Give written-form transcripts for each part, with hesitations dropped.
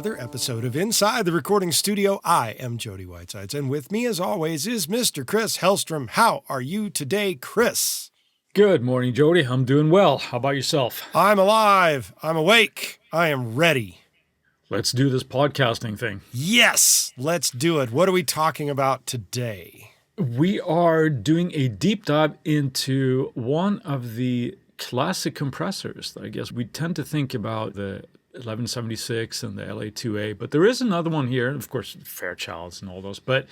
another episode of Inside the Recording Studio. I am Jody Whitesides, and with me, as always, is Mr. Chris Hellstrom. How are you today, Chris? Good morning, Jody. I'm doing well. How about yourself? I'm alive. I'm awake. I am ready. Let's do this podcasting thing. Yes, let's do it. What are we talking about today? We are doing a deep dive into one of the classic compressors. I guess we tend to think about the 1176 and the LA2A, but there is another one here, of course, Fairchilds and all those. But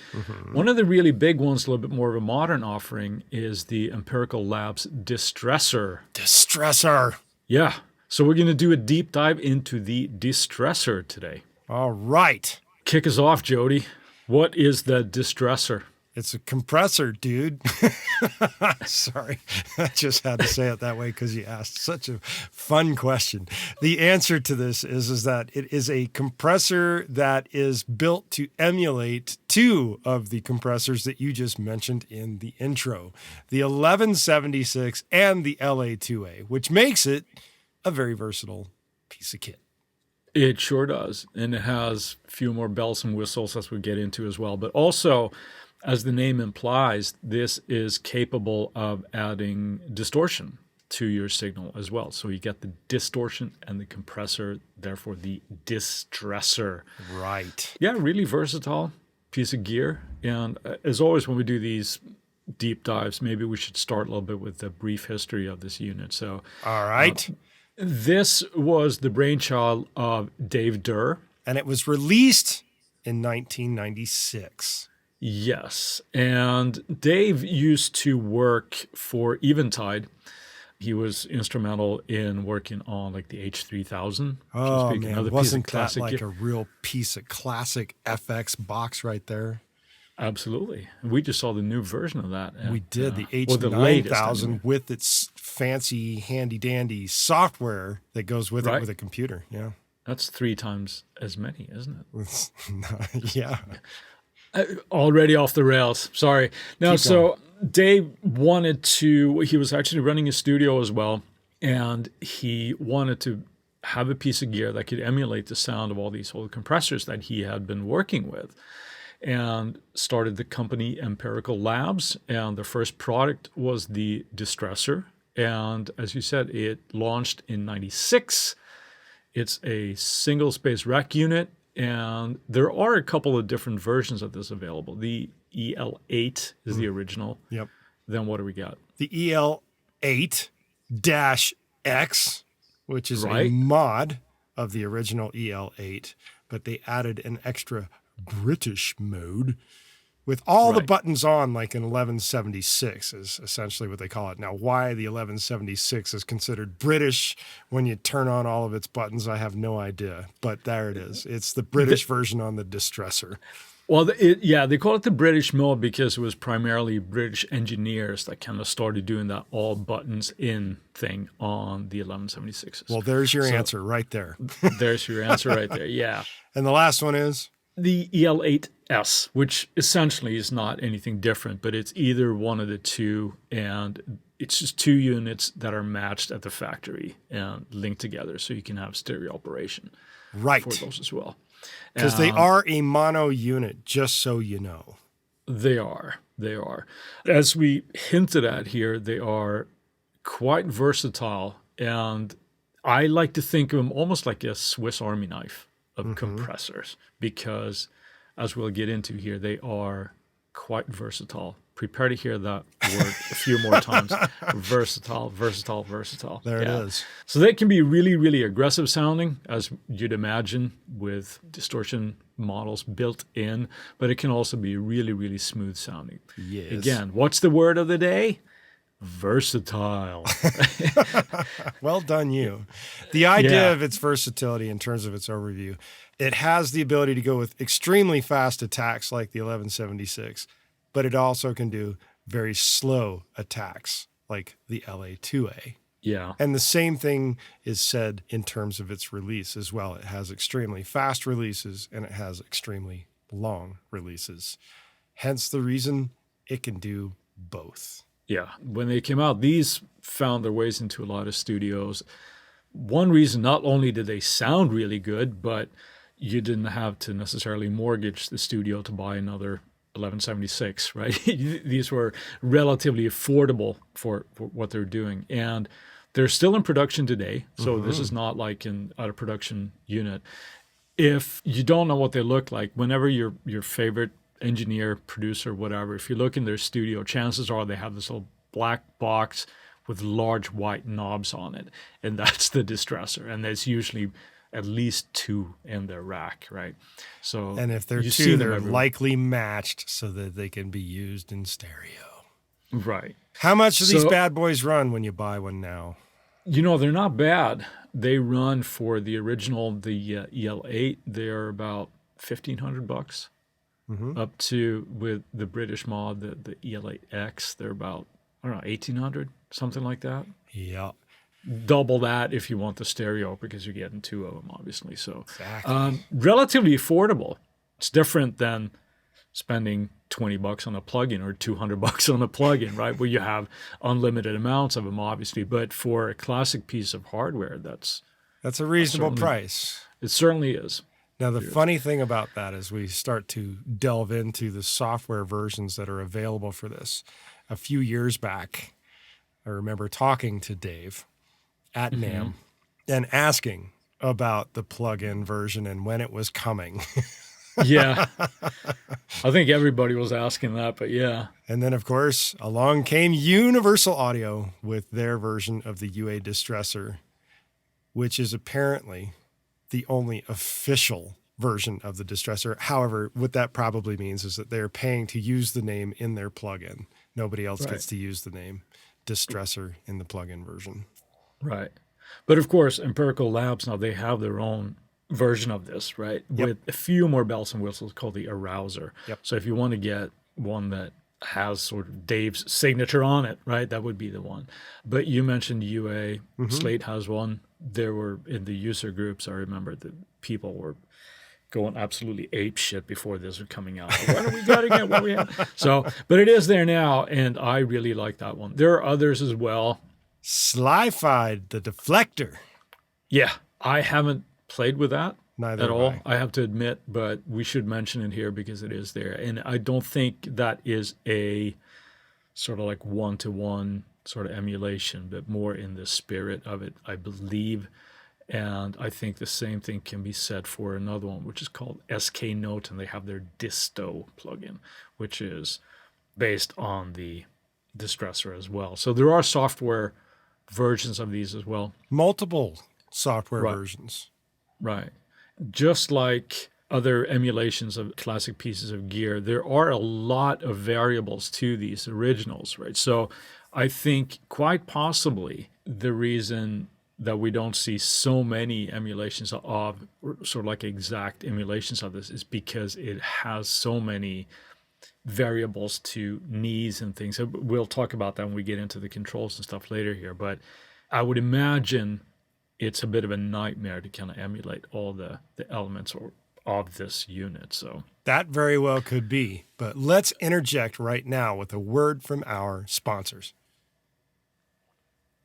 one of the really big ones, a little bit more of a modern offering, is the Empirical Labs Distressor. Distressor. Yeah. So we're going to do a deep dive into the Distressor today. All right. Kick us off, Jody. What is the Distressor? It's a compressor, dude. Sorry, I just had to say it that way because you asked such a fun question. The answer to this is that it is a compressor that is built to emulate two of the compressors that you just mentioned in the intro, the 1176 and the LA2A, which makes it a very versatile piece of kit. It sure does. And it has a few more bells and whistles as we get into as well. But also, as the name implies, this is capable of adding distortion to your signal as well. So you get the distortion and the compressor, therefore the Distressor. Right. Yeah, really versatile piece of gear. And as always, when we do these deep dives, maybe we should start a little bit with the brief history of this unit. So, all right. This was the brainchild of Dave Durr. And it was released in 1996. Yes. And Dave used to work for Eventide. He was instrumental in working on like the H3000. Oh, man. Wasn't that like a real piece of classic FX box right there? Absolutely. We just saw the new version of that. We did, the H9000 with its fancy handy-dandy software that goes with it with a computer. Yeah. That's 3 times as many, isn't it? Yeah. Already off the rails. Sorry. Now, so Dave he was actually running a studio as well, and he wanted to have a piece of gear that could emulate the sound of all these old compressors that he had been working with, and started the company Empirical Labs. And the first product was the Distressor. And as you said, it launched in 96. It's a single space rec unit. And there are a couple of different versions of this available. The EL8 is the original. Yep. Then what do we got? The EL8-X, which is a mod of the original EL8, but they added an extra British mode with all the buttons on, like an 1176 is essentially what they call it. Now, why the 1176 is considered British when you turn on all of its buttons, I have no idea. But there it is. It's the British version on the Distressor. Well, they call it the British mode because it was primarily British engineers that kind of started doing that all buttons in thing on the 1176s. Well, there's your answer right there. There's your answer right there, yeah. And the last one is? The EL8S, which essentially is not anything different, but it's either one of the two, and it's just 2 units that are matched at the factory and linked together, so you can have stereo operation for those as well. Because they are a mono unit, just so you know. They are. As we hinted at here, they are quite versatile, and I like to think of them almost like a Swiss Army knife of compressors, because as we'll get into here, they are quite versatile. Prepare to hear that word a few more times. Versatile. There it is. So they can be really, really aggressive sounding, as you'd imagine, with distortion models built in, but it can also be really, really smooth sounding. Yes. Again, what's the word of the day? Versatile. Well done, you. The idea of its versatility in terms of its overview, it has the ability to go with extremely fast attacks like the 1176, but it also can do very slow attacks like the LA2A. Yeah. And the same thing is said in terms of its release as well. It has extremely fast releases and it has extremely long releases. Hence the reason it can do both. Yeah. When they came out, these found their ways into a lot of studios. One reason, not only did they sound really good, but you didn't have to necessarily mortgage the studio to buy another 1176, right? These were relatively affordable for what they're doing. And they're still in production today. So this is not like an out of production unit. If you don't know what they look like, whenever your favorite engineer, producer, whatever, if you look in their studio, chances are they have this little black box with large white knobs on it. And that's the Distressor. And there's usually at least two in their rack, right? So, and if they're two, they're likely matched so that they can be used in stereo. Right. How much do these bad boys run when you buy one now? They're not bad. They run for the original, the EL8. They're about $1,500 up to, with the British mod, the EL8X. They're about, I don't know, $1,800, something like that. Yeah. Double that if you want the stereo, because you're getting two of them, obviously. So exactly. Relatively affordable. It's different than spending $20 on a plugin or $200 on a plugin, right? Where you have unlimited amounts of them, obviously. But for a classic piece of hardware, that's a reasonable price. It certainly is. Now, the funny thing about that is we start to delve into the software versions that are available for this. A few years back, I remember talking to Dave at NAMM and asking about the plug-in version and when it was coming. Yeah. I think everybody was asking that, but yeah. And then, of course, along came Universal Audio with their version of the UA Distressor, which is apparently the only official version of the Distressor. However, what that probably means is that they're paying to use the name in their plugin. Nobody else gets to use the name Distressor in the plugin version. Right. But of course, Empirical Labs, now they have their own version of this, right? Yep. With a few more bells and whistles called the Arouser. Yep. So if you want to get one that has sort of Dave's signature on it, right, that would be the one. But you mentioned UA. Slate has one. There were, in the user groups, I remember that people were going absolutely ape shit before this was coming out. Why don't we got to get what we have? So, but it is there now, and I really like that one. There are others as well. Sli-Fied, the Deflector. Yeah, I haven't played with that Neither at all, have I have to admit, but we should mention it here because it is there. And I don't think that is a sort of like one-to-one sort of emulation, but more in the spirit of it, I believe. And I think the same thing can be said for another one, which is called SK Note, and they have their Disto plugin, which is based on the Distressor as well. So there are software versions of these as well. Multiple software versions. Right. Just like other emulations of classic pieces of gear, there are a lot of variables to these originals, right? So I think quite possibly the reason that we don't see so many emulations of, sort of like exact emulations of this, is because it has so many variables to knees and things. So we'll talk about that when we get into the controls and stuff later here. But I would imagine it's a bit of a nightmare to kind of emulate all the elements of this unit. So that very well could be. But let's interject right now with a word from our sponsors.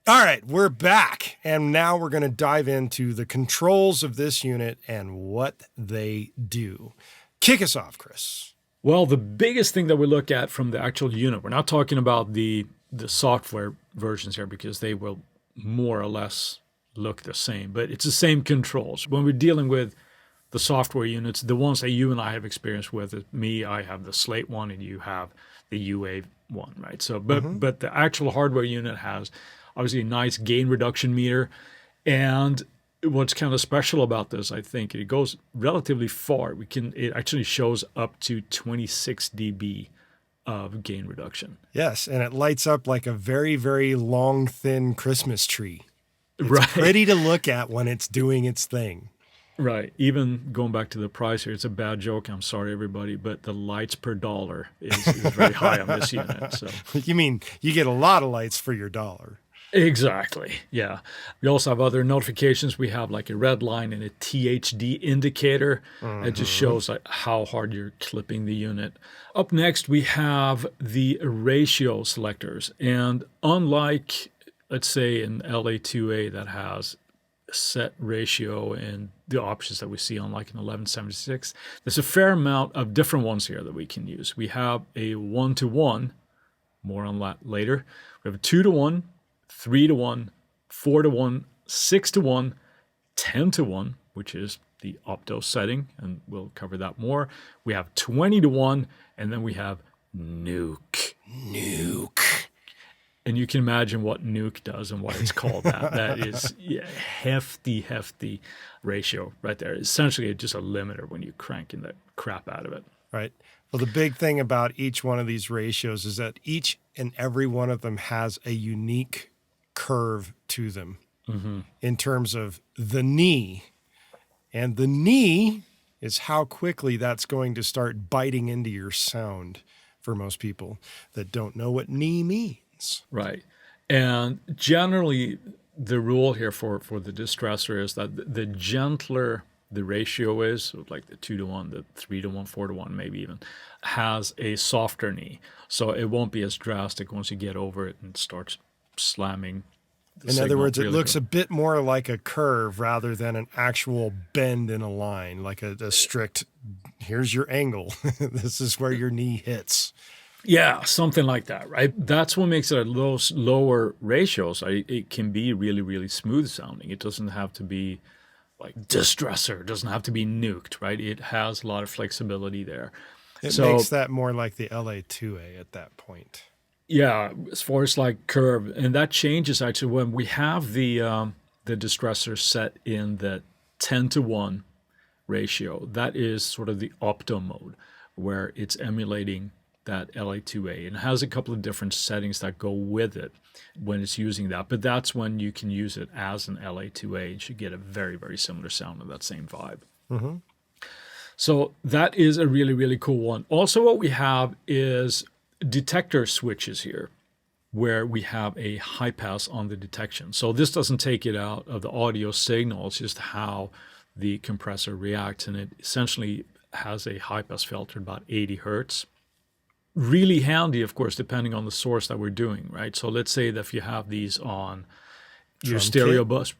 All right, we're back, and now we're going to dive into the controls of this unit and what they do. Kick us off, Chris. Well, the biggest thing that we look at from the actual unit, we're not talking about the software versions here because they will more or less look the same, but it's the same controls. When we're dealing with the software units, the ones that you and I have experience with, I have the Slate one and you have the UA one, right? So, but the actual hardware unit has obviously a nice gain reduction meter. And what's kind of special about this, I think, it goes relatively far. It actually shows up to 26 dB of gain reduction. Yes, and it lights up like a very, very long, thin Christmas tree. It's right. pretty to look at when it's doing its thing. Right. Even going back to the price here, it's a bad joke. I'm sorry, everybody, but the lights per dollar is very high on this unit. So you mean you get a lot of lights for your dollar? Exactly. Yeah. We also have other notifications. We have like a red line and a THD indicator. It just shows like how hard you're clipping the unit. Up next, we have the ratio selectors. And unlike, let's say, an LA2A that has set ratio and the options that we see on like an 1176, there's a fair amount of different ones here that we can use. We have a 1-to-1, more on that later. We have a 2-to-1, 3-to-1, 4-to-1, 6-to-1, 10-to-1, which is the opto setting, and we'll cover that more. We have 20-to-1, and then we have nuke. And you can imagine what nuke does and why it's called that. That is hefty ratio right there. Essentially, just a limiter when you cranking the crap out of it. Right. Well, the big thing about each one of these ratios is that each and every one of them has a unique curve to them in terms of the knee. And the knee is how quickly that's going to start biting into your sound for most people that don't know what knee means. Right. And generally, the rule here for the Distressor is that the gentler the ratio is, so like the 2-to-1, the 3-to-1, 4-to-1, maybe even, has a softer knee. So it won't be as drastic once you get over it and starts slamming. In other words, it looks a bit more like a curve rather than an actual bend in a line, like a strict, here's your angle. This is where your knee hits. Yeah, something like that, right? That's what makes it at those lower ratios. It can be really smooth sounding. It doesn't have to be like Distressor. It doesn't have to be nuked, right? It has a lot of flexibility there. It makes that more like the LA2A at that point. Yeah, as far as like curve, and that changes actually when we have the Distressor set in the 10-to-1 ratio. That is sort of the opto mode where it's emulating that LA2A, and it has a couple of different settings that go with it when it's using that. But that's when you can use it as an LA2A and should get a very similar sound of that same vibe. Mm-hmm. So that is a really cool one. Also, what we have is detector switches here where we have a high pass on the detection. So this doesn't take it out of the audio signal. It's just how the compressor reacts, and it essentially has a high pass filter about 80 hertz. Really handy, of course, depending on the source that we're doing, right? So let's say that if you have these on your stereo bus.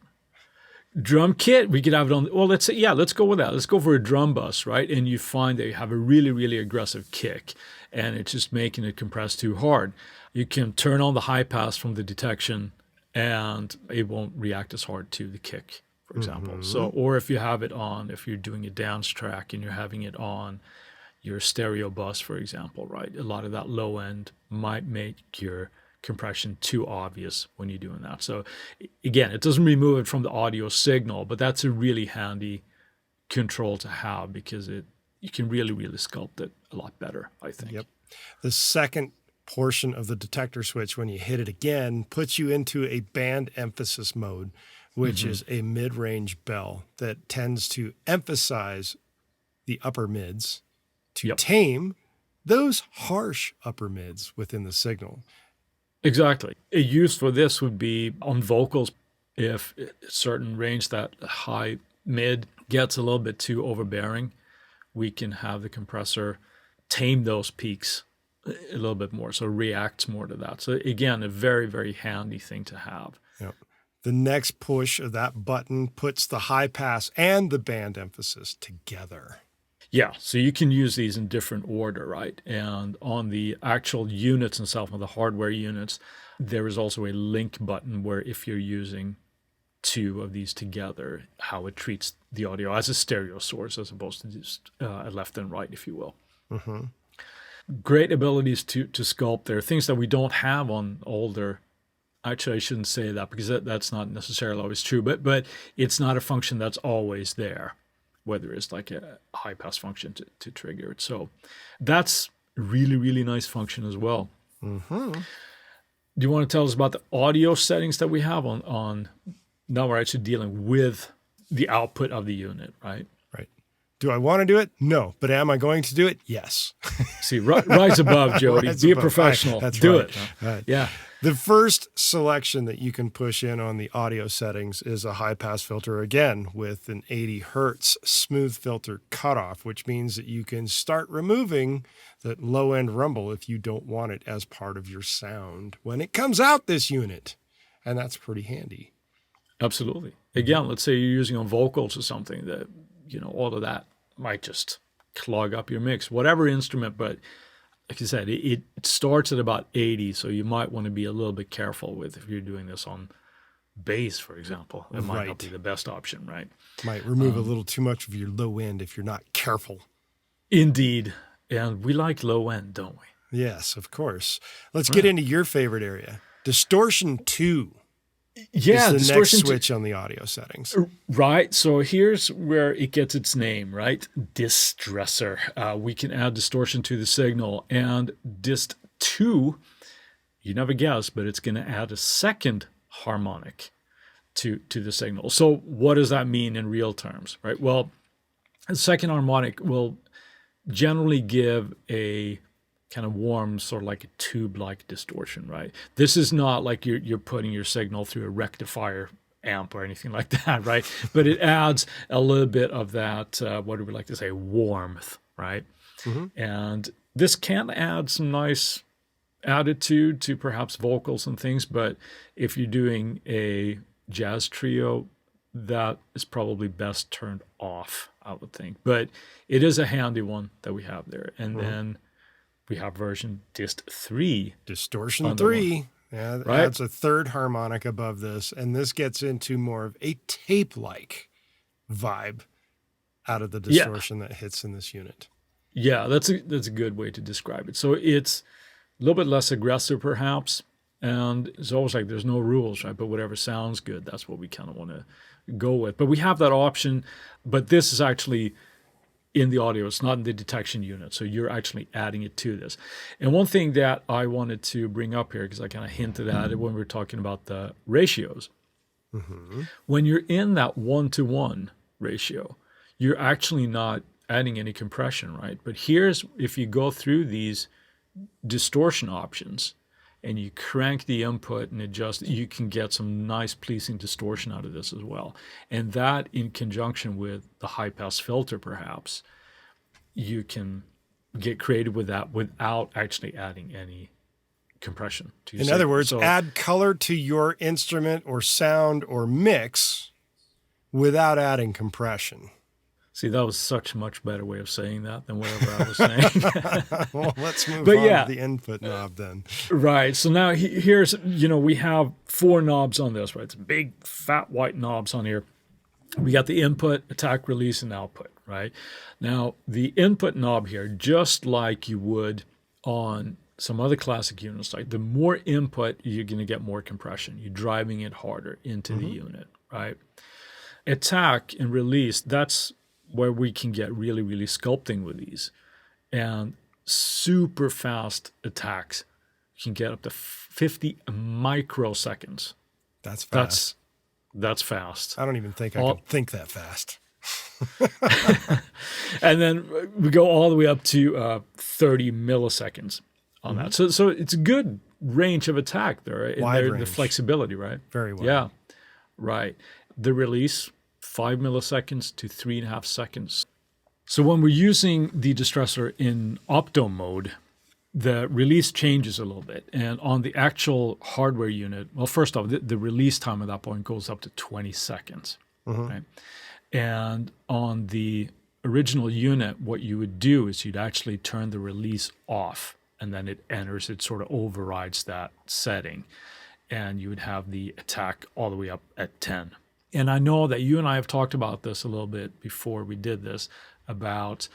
Drum kit, we could have it on, well, let's go with that. Let's go for a drum bus, right? And you find that you have a really aggressive kick and it's just making it compress too hard. You can turn on the high pass from the detection and it won't react as hard to the kick, for example. So, or if you have it on, if you're doing a dance track and you're having it on your stereo bus, for example, right? A lot of that low end might make your compression too obvious when you're doing that. So again, it doesn't remove it from the audio signal, but that's a really handy control to have because you can really sculpt it a lot better, I think. Yep. The second portion of the detector switch, when you hit it again, puts you into a band emphasis mode, which is a mid-range bell that tends to emphasize the upper mids to tame those harsh upper mids within the signal. Exactly. A use for this would be on vocals. If a certain range, that high mid gets a little bit too overbearing, we can have the compressor tame those peaks a little bit more, so reacts more to that. So again, a very handy thing to have. Yep. The next push of that button puts the high pass and the band emphasis together. Yeah, so you can use these in different order, right? And on the actual units themselves, on the hardware units, there is also a link button where if you're using two of these together, how it treats the audio as a stereo source as opposed to just a left and right, if you will. Mm-hmm. Great abilities to sculpt there, things that we don't have on older. Actually, I shouldn't say that because that's not necessarily always true, but it's not a function that's always there, whether it's like a high pass function to trigger it. So that's really nice function as well. Mm-hmm. Do you want to tell us about the audio settings that we have on now we're actually dealing with the output of the unit, right? Right. Do I want to do it? No. But am I going to do it? Yes. See, rise above, Jody. Be a professional. That's do right. it. Right. Yeah. The first selection that you can push in on the audio settings is a high pass filter, again, with an 80 hertz smooth filter cutoff, which means that you can start removing that low end rumble if you don't want it as part of your sound when it comes out this unit. And that's pretty handy. Absolutely. Again, let's say you're using on vocals or something that, all of that might just clog up your mix, whatever instrument. But like I said, it starts at about 80. So you might want to be a little bit careful with if you're doing this on bass, for example. It might not be the best option, right? Might remove a little too much of your low end if you're not careful. Indeed. And we like low end, don't we? Yes, of course. Let's get into your favorite area. Distortion 2. Yeah, is the next switch on the audio settings. Right. So here's where it gets its name, right? Distressor. We can add distortion to the signal. And Dist 2, you never guess, but it's going to add a second harmonic to the signal. So what does that mean in real terms, right? Well, a second harmonic will generally give a kind of warm, sort of like a tube-like distortion, right? This is not like you're putting your signal through a rectifier amp or anything like that, right? But it adds a little bit of that, what do we like to say, warmth, right? Mm-hmm. And this can add some nice attitude to perhaps vocals and things, but if you're doing a jazz trio, that is probably best turned off, I would think. But it is a handy one that we have there. And then we have version Dist 3. Distortion 3. Yeah, that adds a third harmonic above this. And this gets into more of a tape-like vibe out of the distortion that hits in this unit. Yeah, that's a good way to describe it. So it's a little bit less aggressive, perhaps. And it's always like there's no rules, right? But whatever sounds good, that's what we kind of want to go with. But we have that option. But this is actually in the audio. It's not in the detection unit. So you're actually adding it to this. And one thing that I wanted to bring up here, because I kind of hinted at it when we were talking about the ratios. Mm-hmm. When you're in that 1-to-1 ratio, you're actually not adding any compression, right? But here's, if you go through these distortion options and you crank the input and adjust, you can get some nice pleasing distortion out of this as well. And that, in conjunction with the high pass filter, perhaps, you can get creative with that without actually adding any compression to your In other words, add color to your instrument or sound or mix without adding compression. See, that was such a much better way of saying that than whatever I was saying. Well, let's move on to the input knob then. Right. So now here's, we have 4 knobs on this, right? It's big, fat, white knobs on here. We got the input, attack, release, and output, right? Now, the input knob here, just like you would on some other classic units, like the more input, you're going to get more compression. You're driving it harder into the unit, right? Attack and release, that's where we can get really, really sculpting with these. And super fast attacks. You can get up to 50 microseconds. That's fast. That's fast. I don't even think I can think that fast. And then we go all the way up to 30 milliseconds on that. So it's a good range of attack there. Wide range. The flexibility, right? Very well. Yeah, right. The release, 5 milliseconds to 3.5 seconds. So when we're using the Distressor in opto mode, the release changes a little bit. And on the actual hardware unit, well, first off, the release time at that point goes up to 20 seconds. Right? And on the original unit, what you would do is you'd actually turn the release off, and then it sort of overrides that setting. And you would have the attack all the way up at 10. And I know that you and I have talked about this a little bit before we did this, about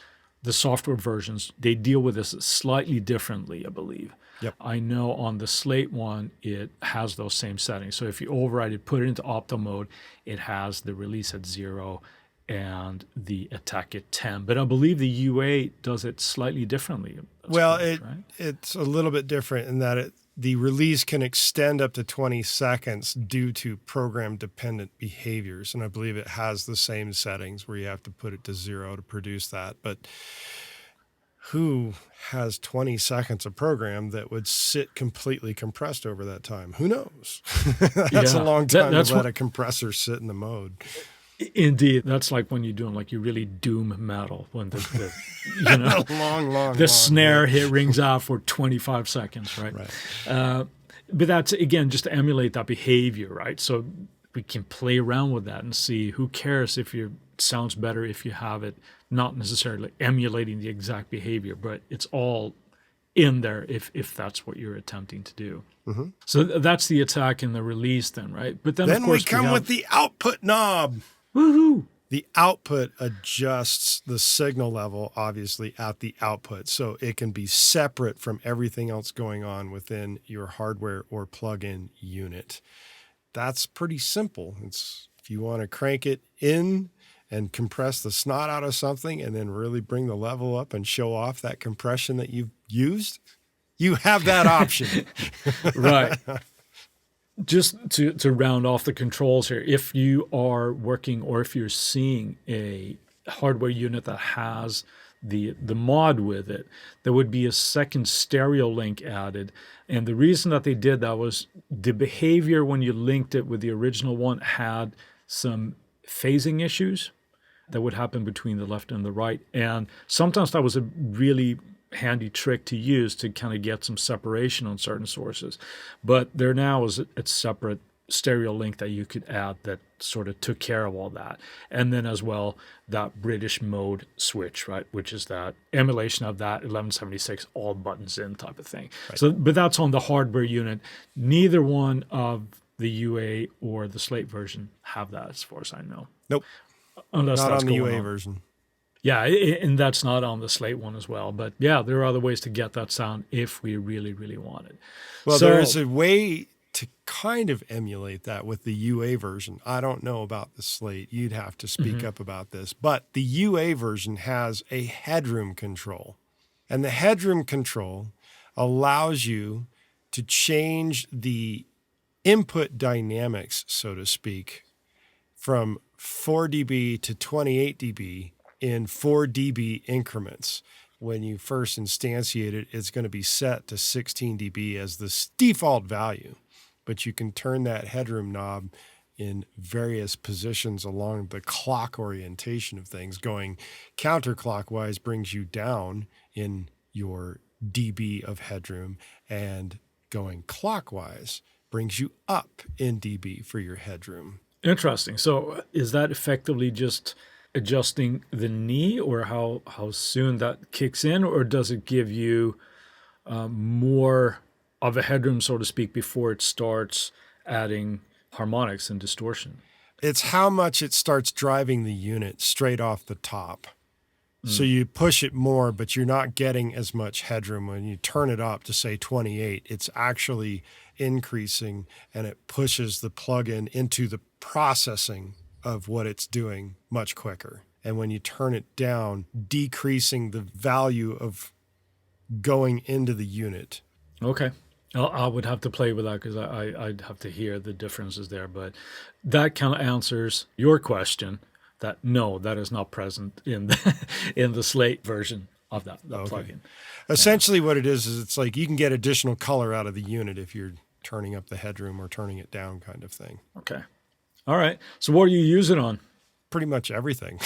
the software versions. They deal with this slightly differently, I believe. Yep. I know on the Slate one, it has those same settings. So if you override it, put it into opto mode, it has the release at 0 and the attack at 10. But I believe the U8 does it slightly differently. Well, it's a little bit different in that the release can extend up to 20 seconds due to program-dependent behaviors. And I believe it has the same settings where you have to put it to 0 to produce that. But who has 20 seconds of program that would sit completely compressed over that time? Who knows? That's a long time to let a compressor sit in the mode. Indeed, that's like when you're doing you really doom metal when the long snare hit rings out for 25 seconds, right? Right. But that's again just to emulate that behavior, right? So we can play around with that and see who cares if it sounds better if you have it not necessarily emulating the exact behavior, but it's all in there if that's what you're attempting to do. Mm-hmm. So that's the attack and the release then, right? But then of course we come with the output knob. Woohoo! The output adjusts the signal level, obviously, at the output. So it can be separate from everything else going on within your hardware or plug-in unit. That's pretty simple. It's if you want to crank it in and compress the snot out of something and then really bring the level up and show off that compression that you've used, you have that option. Right. Just to round off the controls here, if you are working or if you're seeing a hardware unit that has the mod with it, there would be a second stereo link added. And the reason that they did that was the behavior when you linked it with the original one had some phasing issues that would happen between the left and the right. And sometimes that was a really handy trick to use to kind of get some separation on certain sources. But there now is a separate stereo link that you could add that sort of took care of all that. And then as well, that British mode switch, right, which is that emulation of that 1176 all buttons in type of thing. Right. So, but that's on the hardware unit. Neither one of the UA or the Slate version have that as far as I know. Nope. Unless not that's on the going UA on. version. Yeah, and that's not on the Slate one as well. But yeah, there are other ways to get that sound if we really, really want it. Well, there is a way to kind of emulate that with the UA version. I don't know about the Slate. You'd have to speak up about this. But the UA version has a headroom control. And the headroom control allows you to change the input dynamics, so to speak, from 4 dB to 28 dB in 4 dB increments. When you first instantiate it, it's going to be set to 16 dB as the default value. But you can turn that headroom knob in various positions along the clock orientation of things. Going counterclockwise brings you down in your dB of headroom, and going clockwise brings you up in dB for your headroom. Interesting. So is that effectively just adjusting the knee, or how soon that kicks in, or does it give you more of a headroom, so to speak, before it starts adding harmonics and distortion? It's how much it starts driving the unit straight off the top. So you push it more, but you're not getting as much headroom. When you turn it up to, say, 28, it's actually increasing, and it pushes the plug-in into the processing of what it's doing much quicker. And when you turn it down, decreasing the value of going into the unit. Okay. I would have to play with that because I'd have to hear the differences there. But that kind of answers your question that no, that is not present in the Slate version of that plugin. Essentially what it is it's like you can get additional color out of the unit if you're turning up the headroom or turning it down kind of thing. Okay. All right. So what do you use it on? Pretty much everything.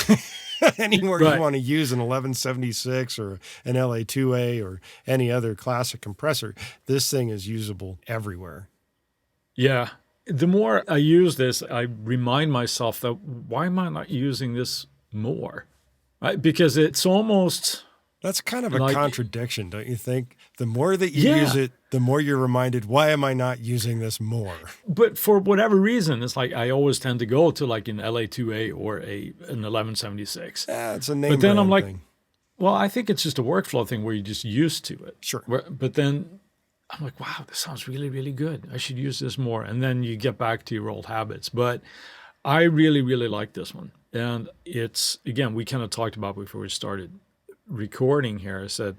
Anywhere you want to use an 1176 or an LA2A or any other classic compressor, this thing is usable everywhere. Yeah. The more I use this, I remind myself that why am I not using this more? Right? Because it's almost... That's kind of a contradiction, don't you think? The more that you use it, the more you're reminded, why am I not using this more? But for whatever reason, it's like I always tend to go to like an LA2A or an 1176. Yeah, it's a name But then I'm like, thing. Well, I think it's just a workflow thing where you're just used to it. Sure. But then I'm like, wow, this sounds really, really good. I should use this more. And then you get back to your old habits. But I really, really like this one. And it's, again, we kind of talked about before we started recording here. I said,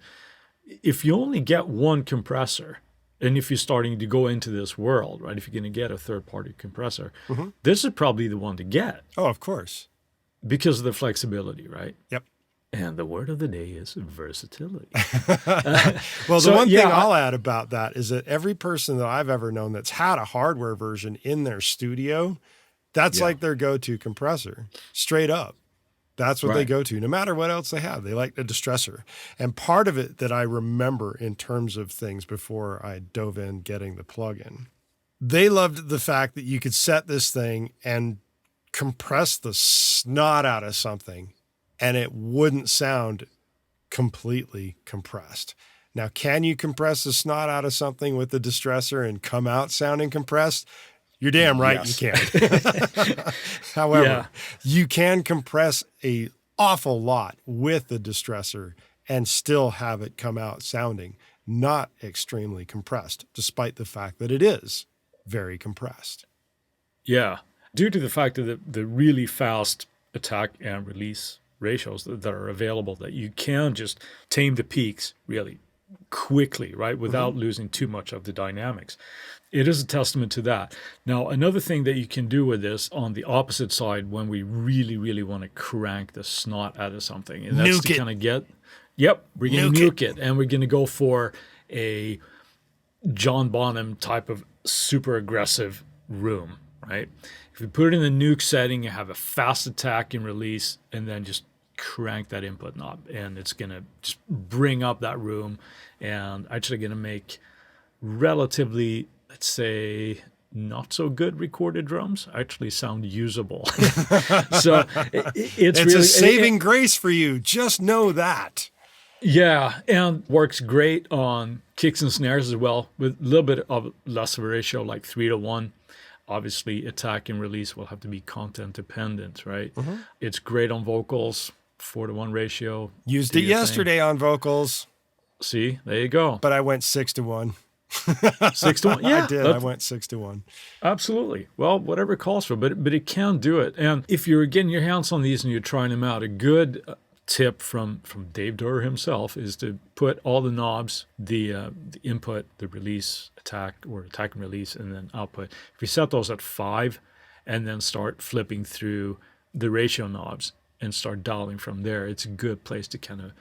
if you only get one compressor, and if you're starting to go into this world, right, if you're going to get a third-party compressor, this is probably the one to get. Oh, of course. Because of the flexibility, right? Yep. And the word of the day is versatility. Well, the one thing I'll add about that is that every person that I've ever known that's had a hardware version in their studio, that's like their go-to compressor, straight up. That's what they go to, no matter what else they have. They like the Distressor. And part of it that I remember in terms of things before I dove in getting the plug-in They loved the fact that you could set this thing and compress the snot out of something and it wouldn't sound completely compressed. Now, can you compress the snot out of something with the Distressor and come out sounding compressed? You're damn right Yes. you can. However, you can compress a awful lot with the Distressor and still have it come out sounding not extremely compressed, despite the fact that it is very compressed. Yeah. Due to the fact of the really fast attack and release ratios that are available, that you can just tame the peaks really quickly, right, without losing too much of the dynamics. It is a testament to that. Now, another thing that you can do with this on the opposite side when we really, really want to crank the snot out of something, and that's to kind of get, we're going to nuke it, and we're going to go for a John Bonham type of super aggressive room, right? If you put it in the nuke setting, you have a fast attack and release, and then just crank that input knob, and it's going to just bring up that room and actually going to make relatively, let's say, not so good recorded drums actually sound usable. So it's really a saving grace for you. Just know that. Yeah, and works great on kicks and snares as well, with a little bit of less of a ratio, like 3-to-1. Obviously, attack and release will have to be content dependent, right? It's great on vocals, 4-to-1 ratio. Used it yesterday on vocals. See, there you go. But I went 6-to-1. 6-to-1? Yeah. I did. I went 6-to-1. Absolutely. Well, whatever it calls for, but it can do it. And if you're getting your hands on these and you're trying them out, a good tip from Dave Durr himself is to put all the knobs, the input, the release, attack, or attack and release, and then output. If you set those at 5 and then start flipping through the ratio knobs and start dialing from there, it's a good place to kind of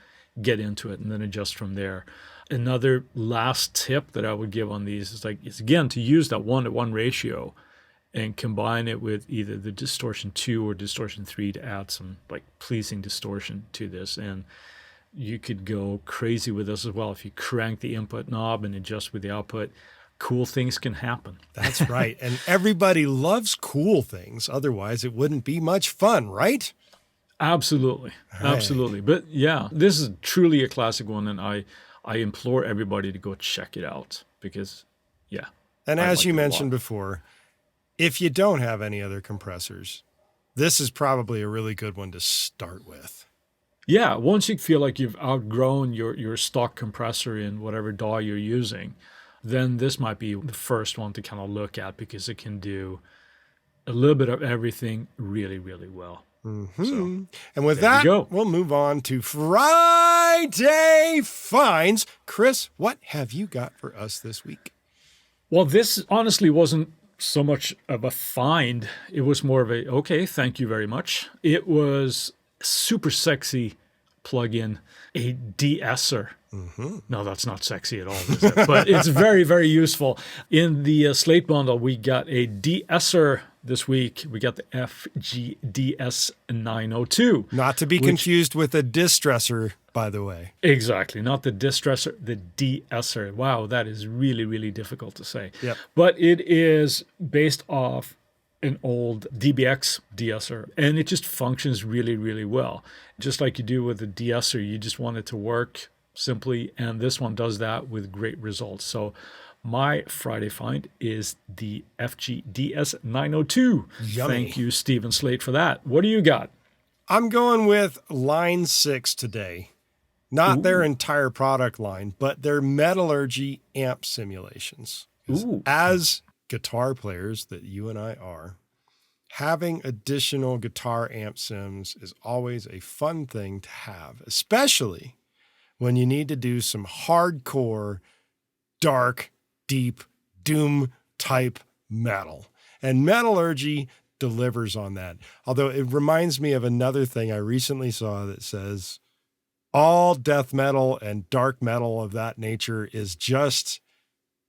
get into it and then adjust from there. Another last tip that I would give on these is again to use that 1-to-1 ratio and combine it with either the distortion 2 or distortion 3 to add some like pleasing distortion to this. And you could go crazy with this as well. If you crank the input knob and adjust with the output, cool things can happen. That's right. And everybody loves cool things. Otherwise, it wouldn't be much fun, right? Absolutely. Right. Absolutely. But yeah, this is truly a classic one. And I implore everybody to go check it out because, yeah. And as you mentioned before, if you don't have any other compressors, this is probably a really good one to start with. Yeah, once you feel like you've outgrown your stock compressor in whatever DAW you're using, then this might be the first one to kind of look at because it can do a little bit of everything really, really well. So, and with that, we'll move on to Friday Finds. Chris, what have you got for us this week? Well, this honestly wasn't so much of a find. It was more of a, okay, thank you very much. It was super sexy plugin, a de-esser. No, that's not sexy at all, is it? But it's very, very useful. In the Slate bundle, we got a de-esser this week. We got the FGDS 902. Not to be confused with a Distressor, by the way. Exactly. Not the Distressor, the de-esser. Wow, that is really, really difficult to say. Yep. But it is based off an old DBX de-esser, and it just functions really, really well. Just like you do with the de-esser, you just want it to work simply, and this one does that with great results. So my Friday find is the FGDS 902. Yummy. Thank you, Stephen Slate, for that. What do you got? I'm going with line 6 today. Not their entire product line, but their metallurgy amp simulations. As guitar players that you and I are, having additional guitar amp sims is always a fun thing to have, especially when you need to do some hardcore, dark, deep, doom type metal. And metallurgy delivers on that. Although it reminds me of another thing I recently saw that says all death metal and dark metal of that nature is just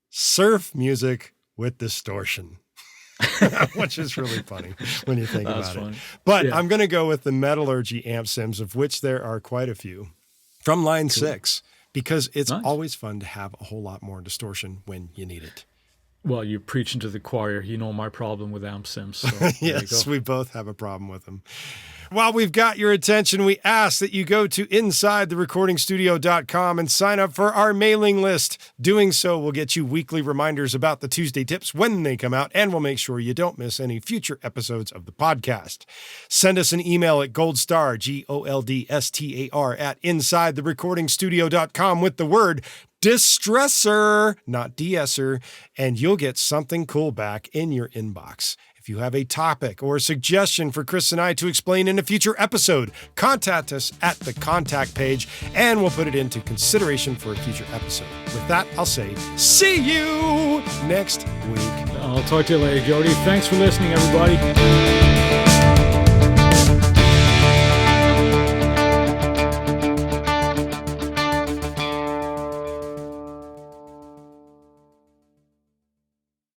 surf music with distortion. Which is really funny when you think about it. But yeah. I'm going to go with the metallurgy amp sims, of which there are quite a few, from line 6, because it's always fun to have a whole lot more distortion when you need it. Well, you're preaching to the choir. You know my problem with amp sims. So yes, we both have a problem with them. While we've got your attention, we ask that you go to InsideTheRecordingStudio.com and sign up for our mailing list. Doing so will get you weekly reminders about the Tuesday tips when they come out, and will make sure you don't miss any future episodes of the podcast. Send us an email at goldstar, GOLDSTAR, at InsideTheRecordingStudio.com with the word Distressor, not de-esser, and you'll get something cool back in your inbox. If you have a topic or a suggestion for Chris and I to explain in a future episode, contact us at the contact page, and we'll put it into consideration for a future episode. With that, I'll say, see you next week. I'll talk to you later, Jody. Thanks for listening, everybody.